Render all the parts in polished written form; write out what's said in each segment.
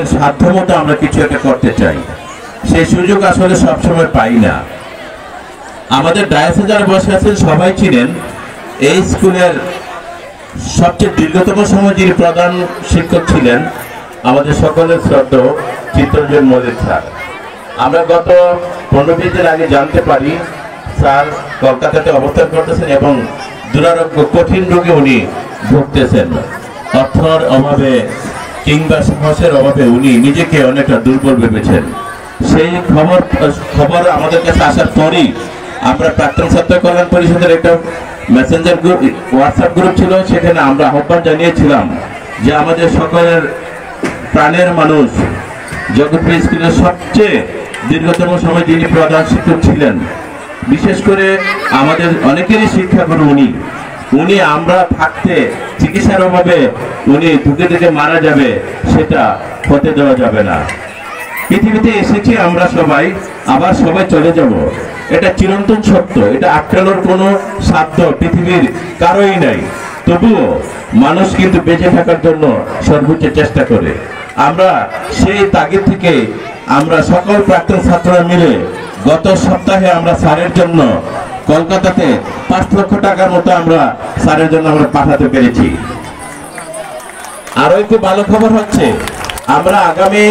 আমাদের সাধ্যমতো আমরা কিছু একটা করতে চাই, সেই সুযোগ আসলে সবসময় পাই না। আমাদের ডায়াসে যারা বসে আছেন সবাই চিনেন, এই স্কুলের সবচেয়ে দীর্ঘতম সময় যিনি প্রধান শিক্ষক ছিলেন আমাদের সকলের শ্রদ্ধেয় চিত্তরঞ্জন মল্লিক স্যার। আমরা গত 15-20 দিন আগে জানতে পারি স্যার কলকাতাতে অবস্থান করতেছেন এবং দুরারোগ্য কঠিন রোগে উনি ভুগতেছেন। অর্থের অভাবে কিংবা সাহসের অভাবে উনি নিজেকে অনেকটা দুর্বল ভেবেছেন। সেই খবর আমাদের কাছে আসার পরই আমরা প্রাক্তন ছাত্র কল্যাণ পরিষদের একটা মেসেঞ্জার গ্রুপ, হোয়াটসঅ্যাপ গ্রুপ ছিল, সেখানে আমরা আহ্বান জানিয়েছিলাম যে আমাদের সকলের প্রাণের মানুষ, জগৎপুর স্কুলের সবচেয়ে দীর্ঘতম সময় যিনি প্রধান শিক্ষক ছিলেন, বিশেষ করে আমাদের অনেকেরই শিক্ষাগুরু উনি আমরা থাকতে চিকিৎসার অভাবে উনি ধুকে ধুকে মারা যাবে, সেটা হতে দেওয়া যাবে না। পৃথিবীতে এসেছি আমরা সবাই, আবার সবাই চলে যাব, এটা চিরন্তন সত্য। এটা আটকানোর কোনো সাধ্য পৃথিবীর কারোই নাই। তবুও মানুষ কিন্তু বেঁচে থাকার জন্য সর্বোচ্চ চেষ্টা করে। আমরা সেই তাগিদ থেকে আমরা সকল প্রাক্তন ছাত্ররা মিলে গত সপ্তাহে আমরা স্যারের জন্য কলকাতাতে 5 লক্ষ টাকার মতো আমরা স্যারের জন্য আমরা পাঠাতে পেরেছি। আরো একটু ভালো খবর হচ্ছে, আমরা আগামী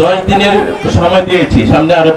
10 দিনের সময় দিয়েছি, সামনে আরো